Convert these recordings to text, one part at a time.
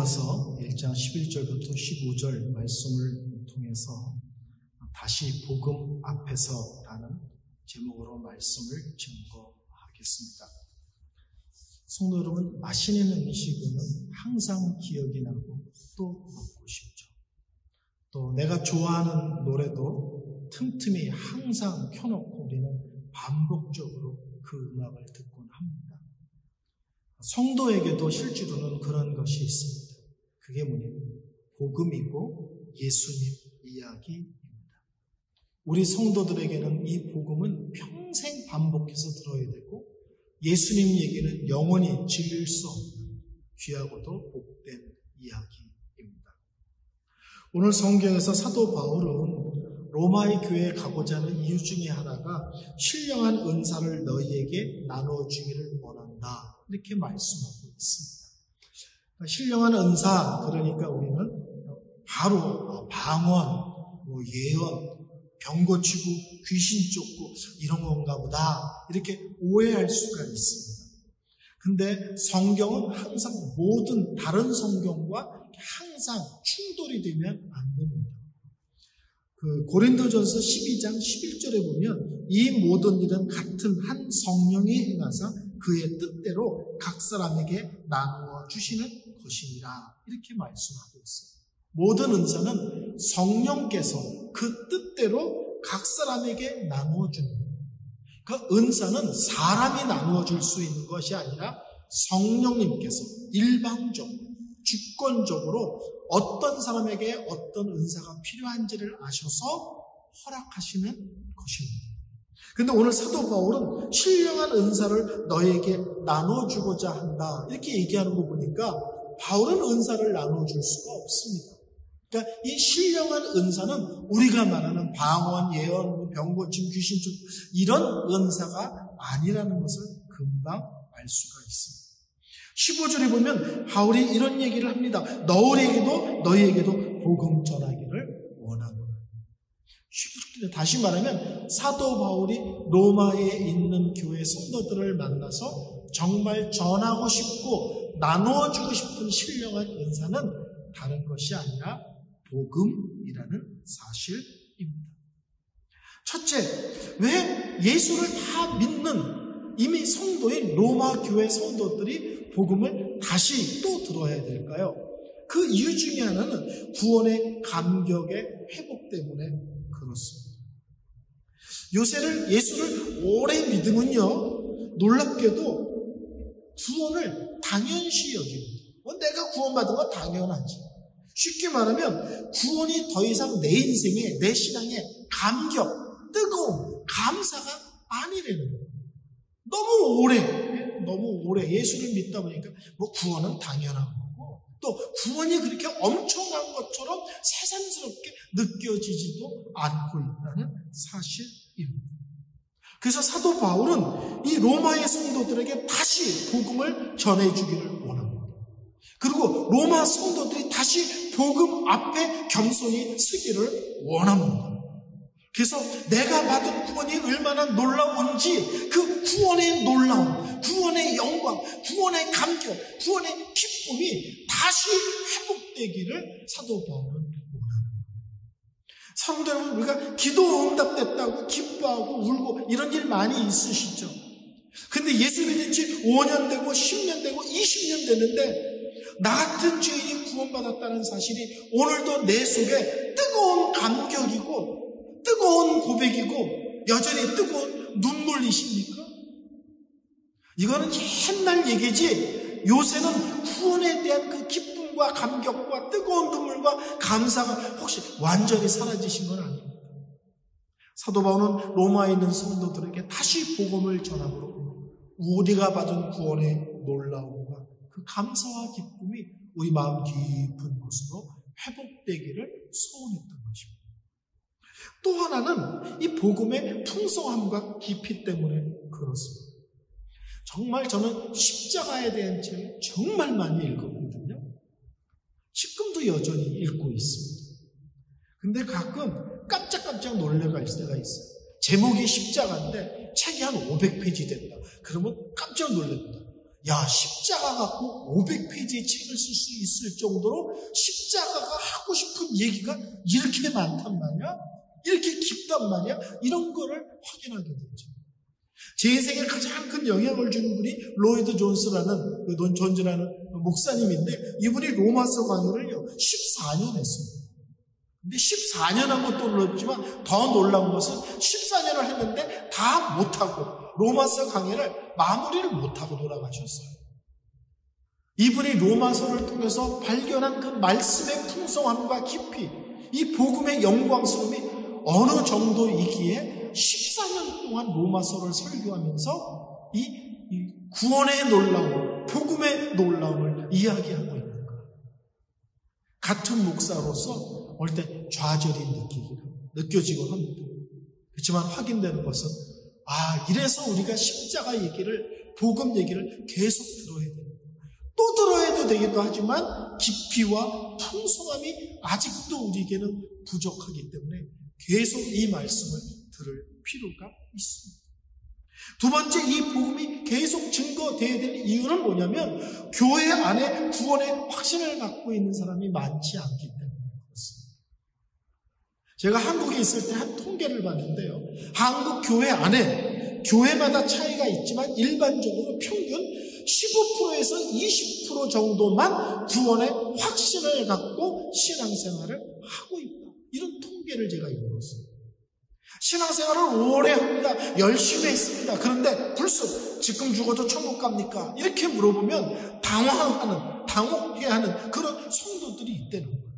로마서 1장 11절부터 15절 말씀을 통해서 다시 복음 앞에서라는 제목으로 말씀을 증거하겠습니다. 성도 여러분, 맛있는 음식은 항상 기억이 나고 또 먹고 싶죠. 또 내가 좋아하는 노래도 틈틈이 항상 켜놓고 우리는 반복적으로 그 음악을 듣곤 합니다. 성도에게도 실제로는 그런 것이 있습니다. 그게 뭐냐면 복음이고 예수님 이야기입니다. 우리 성도들에게는 이 복음은 평생 반복해서 들어야 되고 예수님 얘기는 영원히 질릴 수 없는 귀하고도 복된 이야기입니다. 오늘 성경에서 사도 바울은 로마의 교회에 가고자 하는 이유 중에 하나가 신령한 은사를 너희에게 나눠주기를 원한다, 이렇게 말씀하고 있습니다. 신령한 은사, 그러니까 우리는 바로 방언, 예언, 병 고치고 귀신 쫓고 이런 건가 보다, 이렇게 오해할 수가 있습니다. 근데 성경은 항상 모든 다른 성경과 항상 충돌이 되면 안 됩니다. 고린도전서 12장 11절에 보면 이 모든 일은 같은 한 성령이 행하사 그의 뜻대로 각 사람에게 나누어 주시는 것이니라, 이렇게 말씀하고 있어요. 모든 은사는 성령께서 그 뜻대로 각 사람에게 나누어 주는 거예요. 그 은사는 사람이 나누어 줄 수 있는 것이 아니라 성령님께서 일방적으로 주권적으로 어떤 사람에게 어떤 은사가 필요한지를 아셔서 허락하시는 것입니다. 그런데 오늘 사도 바울은 신령한 은사를 너에게 나눠주고자 한다, 이렇게 얘기하는 거 보니까 바울은 은사를 나눠줄 수가 없습니다. 그러니까 이 신령한 은사는 우리가 말하는 방언, 예언, 병 고침, 귀신 쫓 이런 은사가 아니라는 것을 금방 알 수가 있습니다. 15절에 보면 바울이 이런 얘기를 합니다. 너희에게도 복음 전하기를 원하노라. 다시 말하면 사도 바울이 로마에 있는 교회 성도들을 만나서 정말 전하고 싶고 나누어주고 싶은 신령한 은사는 다른 것이 아니라 복음이라는 사실입니다. 첫째, 왜 예수를 다 믿는 이미 성도인 로마 교회 성도들이 복음을 다시 또 들어야 될까요? 그 이유 중에 하나는 구원의 감격의 회복 때문에 그렇습니다. 예수를 오래 믿으면요, 놀랍게도 구원을 당연시 여깁니다. 내가 구원받은 건 당연하지. 쉽게 말하면 구원이 더 이상 내 인생에, 내 신앙에 감격, 뜨거움, 감사가 아니라는 거예요. 너무 오래 예수를 믿다 보니까 구원은 당연한 거고, 또 구원이 그렇게 엄청난 것처럼 새삼스럽게 느껴지지도 않고 있다는 사실입니다. 그래서 사도 바울은 이 로마의 성도들에게 다시 복음을 전해주기를 원합니다. 그리고 로마 성도들이 다시 복음 앞에 겸손히 서기를 원합니다. 그래서 내가 받은 구원이 얼마나 놀라운지 그 구원의 놀라움, 구원의 영광, 구원의 감격, 구원의 기쁨이 다시 회복되기를 사도 바울은 원합니다. 성도 여러분, 우리가 기도 응답됐다고 기뻐하고 울고 이런 일 많이 있으시죠? 근데 예수 믿은 지 5년 되고 10년 되고 20년 됐는데 나 같은 죄인이 구원받았다는 사실이 오늘도 내 속에 뜨거운 감격이고 뜨거운 고백이고 여전히 뜨거운 눈물이십니까? 이거는 옛날 얘기지, 요새는 구원에 대한 그 기쁨과 감격과 뜨거운 눈물과 감사가 혹시 완전히 사라지신 건 아닙니다. 사도 바울은 로마에 있는 성도들에게 다시 복음을 전함으로 우리가 받은 구원의 놀라움과 그 감사와 기쁨이 우리 마음 깊은 곳으로 회복되기를 소원했던 것입니다. 또 하나는 이 복음의 풍성함과 깊이 때문에 그렇습니다. 정말 저는 십자가에 대한 책을 정말 많이 읽었거든요. 지금도 여전히 읽고 있습니다. 근데 가끔 깜짝깜짝 놀래갈 때가 있어요. 제목이 십자가인데 책이 한 500페이지 된다. 그러면 깜짝 놀랍니다. 야, 십자가 갖고 500페이지의 책을 쓸 수 있을 정도로 십자가가 하고 싶은 얘기가 이렇게 많단 말이야? 이렇게 깊단 말이야? 이런 거를 확인하게 되죠. 제 인생에 가장 큰 영향을 준 분이 로이드 존스라는, 존즈라는 목사님인데, 이분이 로마서 강의를요, 14년 했습니다. 근데 14년 한 것도 놀랐지만 더 놀라운 것은 14년을 했는데 다 못하고 로마서 강의를 마무리를 못하고 돌아가셨어요. 이분이 로마서를 통해서 발견한 그 말씀의 풍성함과 깊이, 이 복음의 영광스러움이 어느 정도이기에 14년 동안 로마서를 설교하면서 이 구원의 놀라움, 복음의 놀라움을 이야기하고 있는 거예요. 같은 목사로서 올 때 좌절이 느껴지곤 합니다. 그렇지만 확인되는 것은 이래서 우리가 십자가 얘기를, 복음 얘기를 계속 들어야 됩니다. 또 들어야 되기도 하지만 깊이와 풍성함이 아직도 우리에게는 부족하기 때문에 계속 이 말씀을 들을 필요가 있습니다. 두 번째, 이 복음이 계속 증거되어야 될 이유는 뭐냐면 교회 안에 구원의 확신을 갖고 있는 사람이 많지 않기 때문에 그렇습니다. 제가 한국에 있을 때 한 통계를 봤는데요. 한국 교회 안에 교회마다 차이가 있지만 일반적으로 평균 15%에서 20% 정도만 구원의 확신을 갖고 신앙생활을 하고 있다. 이런 통계를 제가 읽었어요. 신앙생활을 오래 합니다. 열심히 했습니다. 그런데 불쑥 지금 죽어도 천국 갑니까? 이렇게 물어보면 당황하게 하는 그런 성도들이 있다는 거예요.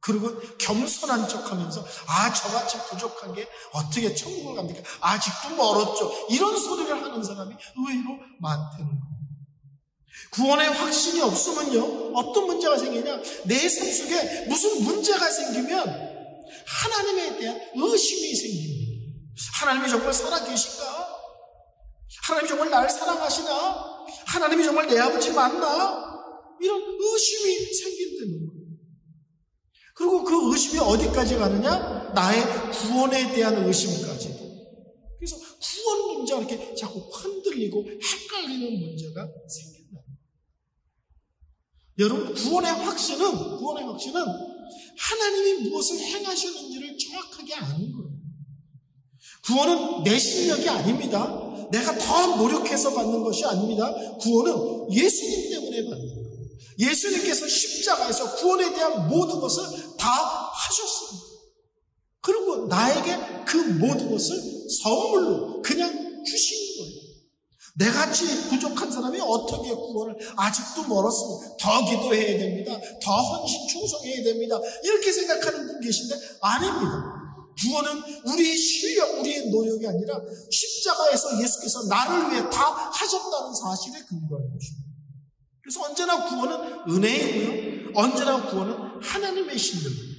그리고 겸손한 척하면서 저같이 부족한 게 어떻게 천국을 갑니까? 아직도 멀었죠. 이런 소리를 하는 사람이 의외로 많다는 거예요. 구원의 확신이 없으면요, 어떤 문제가 생기냐? 내 삶 속에 무슨 문제가 생기면 하나님에 대한 의심이 생깁니다. 하나님이 정말 살아계신가? 하나님이 정말 나를 사랑하시나? 하나님이 정말 내 아버지 맞나? 이런 의심이 생긴다는 거예요. 그리고 그 의심이 어디까지 가느냐? 나의 구원에 대한 의심까지. 그래서 구원 문제가 이렇게 자꾸 흔들리고 헷갈리는 문제가 생긴다. 여러분, 구원의 확신은 하나님이 무엇을 행하셨는지를 정확하게 아는 거예요. 구원은 내 실력이 아닙니다. 내가 더 노력해서 받는 것이 아닙니다. 구원은 예수님 때문에 받는 거예요. 예수님께서 십자가에서 구원에 대한 모든 것을 다 하셨습니다. 그리고 나에게 그 모든 것을 선물로 그냥 주신 거예요. 내같이 부족한 사람이 어떻게 구원을, 아직도 멀었습니다. 더 기도해야 됩니다. 더 헌신 충성해야 됩니다. 이렇게 생각하는 분 계신데 아닙니다. 구원은 우리의 실력, 우리의 노력이 아니라 십자가에서 예수께서 나를 위해 다 하셨다는 사실에 근거하는 것입니다. 그래서 언제나 구원은 은혜이고요. 언제나 구원은 하나님의 신입니다.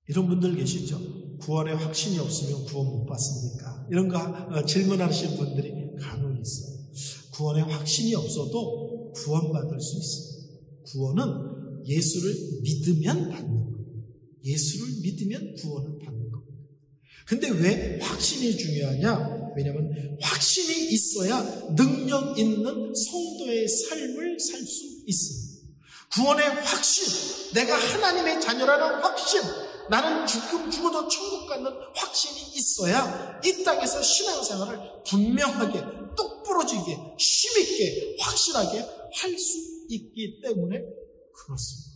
이런 분들 계시죠? 구원에 확신이 없으면 구원 못 받습니까? 이런 거 질문하시는 분들이 간혹 있어요. 구원에 확신이 없어도 구원받을 수 있습니다. 구원은 예수를 믿으면 받는 거예요. 예수를 믿으면 구원을 받는 거예요. 근데 왜 확신이 중요하냐? 왜냐하면 확신이 있어야 능력 있는 성도의 삶을 살 수 있습니다. 구원의 확신, 내가 하나님의 자녀라는 확신, 나는 죽어도 천국 가는 확신이 있어야 이 땅에서 신앙생활을 분명하게, 똑부러지게, 힘있게, 확실하게 할 수 있기 때문에 그렇습니다.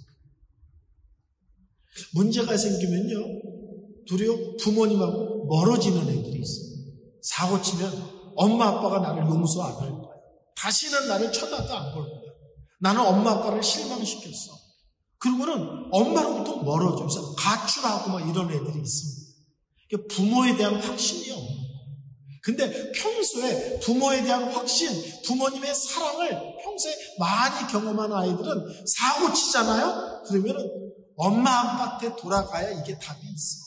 문제가 생기면요, 도리어 부모님하고 멀어지는 애들이 있어요. 사고 치면 엄마 아빠가 나를 용서 안 할 거야. 다시는 나를 쳐다도 안 볼 거야. 나는 엄마 아빠를 실망시켰어. 그리고는 엄마로부터 멀어져서 가출하고 막 이런 애들이 있습니다. 부모에 대한 확신이 없는 거예요. 근데 평소에 부모에 대한 확신, 부모님의 사랑을 평소에 많이 경험한 아이들은 사고 치잖아요? 그러면은 엄마 아빠한테 돌아가야 이게 답이 있어.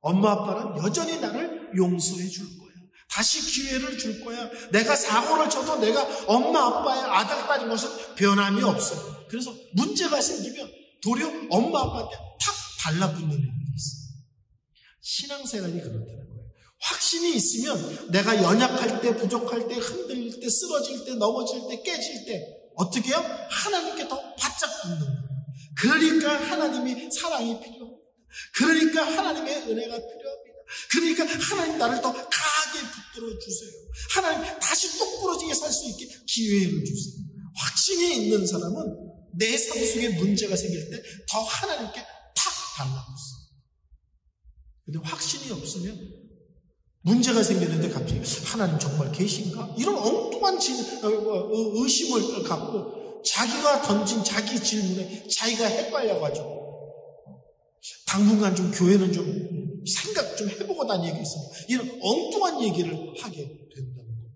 엄마 아빠는 여전히 나를 용서해 줄 거야. 다시 기회를 줄 거야. 내가 사고를 쳐도 내가 엄마 아빠의 아들, 딸인 것은 변함이 없어. 그래서 문제가 생기면 도리어 엄마 아빠한테 탁 달라붙는 애들이 있어요. 신앙생활이 그렇다는 거예요. 확신이 있으면 내가 연약할 때, 부족할 때, 흔들릴 때, 쓰러질 때, 넘어질 때, 깨질 때 어떻게 해요? 하나님께 더 바짝 붙는 거예요. 그러니까 하나님의 사랑이 필요합니다. 그러니까 하나님의 은혜가 필요합니다. 그러니까 하나님 나를 더 강하게 붙들어 주세요. 하나님 다시 똑부러지게 살 수 있게 기회를 주세요. 확신이 있는 사람은 내 삶 속에 문제가 생길 때 더 하나님께 탁 달라붙어요. 근데 확신이 없으면 문제가 생겼는데 갑자기 하나님 정말 계신가? 이런 엉뚱한 의심을 갖고 자기가 던진 자기 질문에 자기가 헷갈려가지고 당분간 좀 교회는 좀 생각 좀 해보고 다니겠습니다. 이런 엉뚱한 얘기를 하게 된다는 거예요.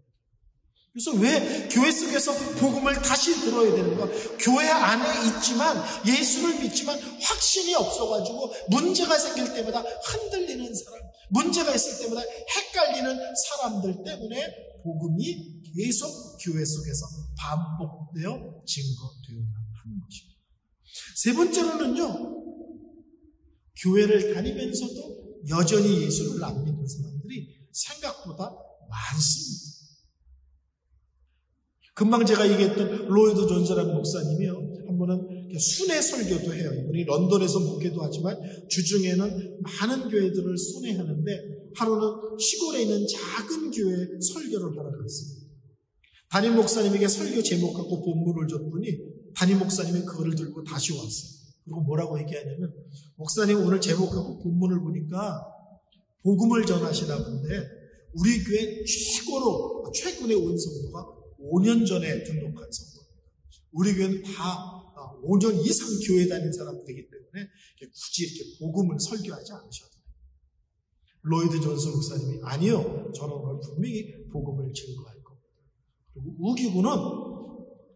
그래서 왜 교회 속에서 복음을 다시 들어야 되는가? 교회 안에 있지만 예수를 믿지만 확신이 없어가지고 문제가 생길 때마다 흔들리는 사람, 문제가 있을 때마다 헷갈리는 사람들 때문에 복음이 계속 교회 속에서 반복되어 증거되어야 하는 것입니다. 세 번째로는요, 교회를 다니면서도 여전히 예수를 안 믿는 사람들이 생각보다 많습니다. 금방 제가 얘기했던 로이드 존스라는 목사님이요, 한 번은 순회 설교도 해요. 이분이 런던에서 목회도 하지만 주중에는 많은 교회들을 순회하는데 하루는 시골에 있는 작은 교회에 설교를 하러 갔습니다. 담임 목사님에게 설교 제목하고 본문을 줬더니 담임 목사님이 그거를 들고 다시 왔어요. 그리고 뭐라고 얘기하냐면, 목사님 오늘 제목하고 본문을 보니까 복음을 전하시나 본데 우리 교회 최근에 온 성도가 5년 전에 등록한 성도, 우리 교회는 다 5년 이상 교회 다닌 사람들이기 때문에 굳이 이렇게 복음을 설교하지 않으셔도 돼요. 로이드 존스 목사님이 아니요, 저는 오늘 분명히 복음을 증거할 겁니다. 그리고 우기고는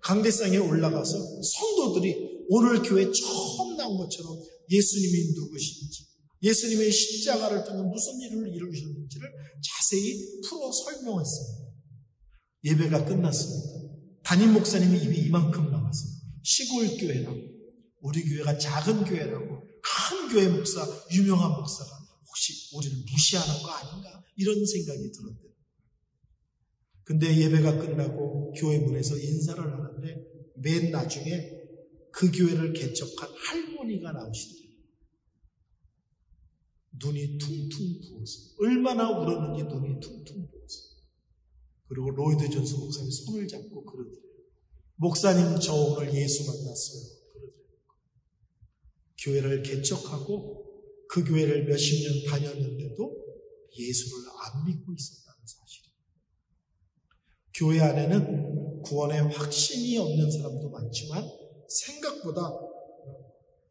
강대상에 올라가서 성도들이 오늘 교회 처음 나온 것처럼 예수님이 누구신지, 예수님의 십자가를 통해 무슨 일을 이루셨는지를 자세히 풀어 설명했습니다. 예배가 끝났습니다. 담임 목사님이 입이 이만큼 나왔어요. 시골 교회라고, 우리 교회가 작은 교회라고, 큰 교회 목사, 유명한 목사가 혹시 우리를 무시하는 거 아닌가? 이런 생각이 들었대요. 근데 예배가 끝나고 교회 문에서 인사를 하는데 맨 나중에 그 교회를 개척한 할머니가 나오시더래요. 눈이 퉁퉁 부었어요. 얼마나 울었는지 눈이 퉁퉁 부었어요. 그리고 로이드 존스 목사님이 손을 잡고 그러더래요. 목사님, 저 오늘 예수 만났어요. 그러더래요. 교회를 개척하고 그 교회를 몇십 년 다녔는데도 예수를 안 믿고 있었다는 사실이에요. 교회 안에는 구원에 확신이 없는 사람도 많지만 생각보다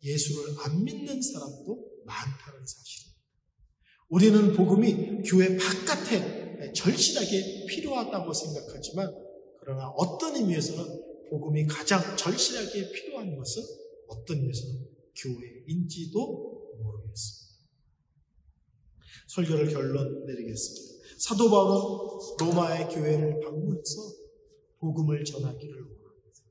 예수를 안 믿는 사람도 많다는 사실입니다. 우리는 복음이 교회 바깥에 절실하게 필요하다고 생각하지만, 그러나 어떤 의미에서는 복음이 가장 절실하게 필요한 것은 어떤 의미에서는 교회인지도 모르겠습니다. 설교를 결론 내리겠습니다. 사도 바울은 로마의 교회를 방문해서 복음을 전하기를 원합니다.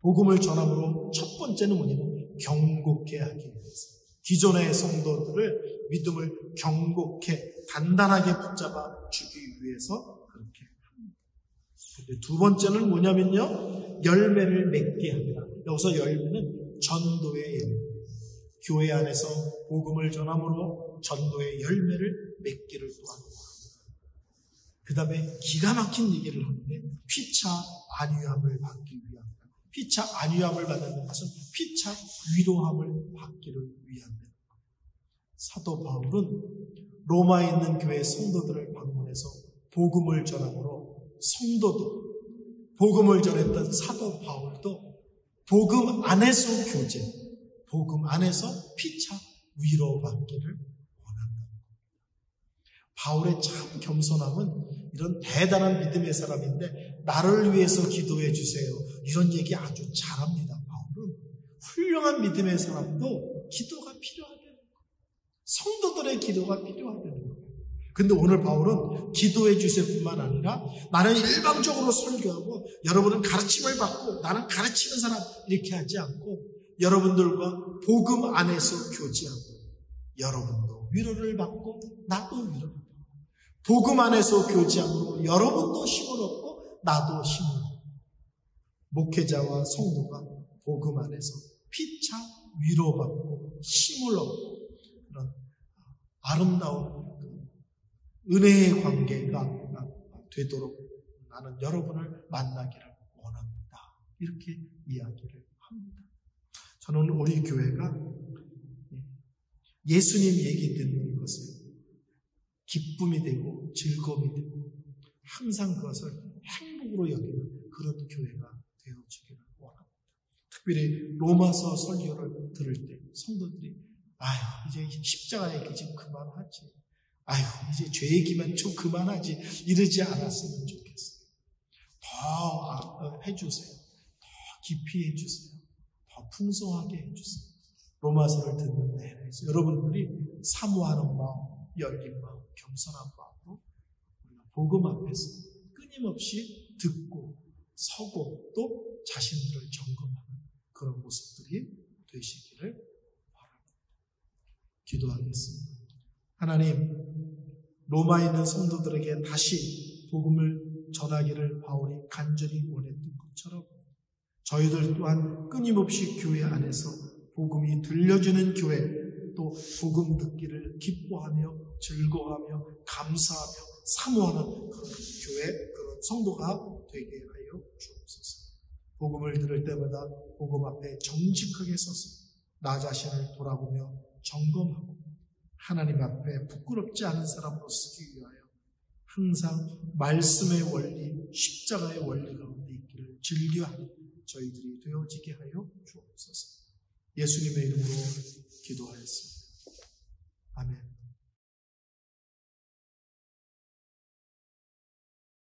복음을 전함으로 첫 번째는 뭐냐면 경고케 하기 위해서, 기존의 성도들을 믿음을 경고케 단단하게 붙잡아 주기 위해서 그렇게 합니다. 두 번째는 뭐냐면요, 열매를 맺게 합니다. 여기서 열매는 전도의 열매, 교회 안에서 복음을 전함으로 전도의 열매를 맺기를 또한 원합니다. 그 다음에 기가 막힌 얘기를 하는데, 피차 안위함을 받기 위함. 피차 안위함을 받는 것은 피차 위로함을 받기를 위함입니다. 사도 바울은 로마에 있는 교회 성도들을 방문해서 복음을 전함으로 성도도, 복음을 전했던 사도 바울도 복음 안에서 교제, 복음 안에서 피차 위로받기를 원한다. 바울의 참 겸손함은 이런 대단한 믿음의 사람인데 나를 위해서 기도해 주세요, 이런 얘기 아주 잘합니다. 바울은 훌륭한 믿음의 사람도 기도가 필요하다는 거예요. 성도들의 기도가 필요하다는 거예요. 근데 오늘 바울은 기도해 주세요 뿐만 아니라 나는 일방적으로 설교하고 여러분은 가르침을 받고 나는 가르치는 사람 이렇게 하지 않고 여러분들과 복음 안에서 교제하고 여러분도 위로를 받고 나도 위로를 받고 복음 안에서 교제함으로 여러분도 힘을 얻고 나도 힘을 얻고 목회자와 성도가 복음 안에서 피차 위로받고 힘을 얻고 그런 아름다운 은혜의 관계가 되도록 나는 여러분을 만나기를 원합니다. 이렇게 이야기를 합니다. 저는 우리 교회가 예수님 얘기 듣는 것을 기쁨이 되고 즐거움이 되고 항상 그것을 행복으로 여기는 그런 교회가 되어지기를 원합니다. 특별히 로마서 설교를 들을 때 성도들이 이제 십자가 얘기 좀 그만하지. 이제 죄 얘기만 좀 그만하지. 이러지 않았으면 좋겠어요. 더 해주세요. 더 깊이 해주세요. 더 풍성하게 해주세요. 로마서를 듣는 내내에서 여러분들이 사모하는 마음, 열린 마음, 겸손한 마음으로 복음 앞에서 끊임없이 듣고 서고 또 자신들을 점검하는 그런 모습들이 되시기를 바랍니다. 기도하겠습니다. 하나님, 로마에 있는 성도들에게 다시 복음을 전하기를 바울이 간절히 원했던 것처럼 저희들 또한 끊임없이 교회 안에서 복음이 들려주는 교회, 또 복음 듣기를 기뻐하며 즐거워하며 감사하며 사모하는 그런 교회, 그런 성도가 되게 하여 주옵소서. 복음을 들을 때마다 복음 앞에 정직하게 서서 나 자신을 돌아보며 점검하고 하나님 앞에 부끄럽지 않은 사람으로 쓰기 위하여 항상 말씀의 원리, 십자가의 원리 가운데 있기를 즐겨하는 저희들이 되어지게 하여 주옵소서. 예수님의 이름으로 기도하였습니다.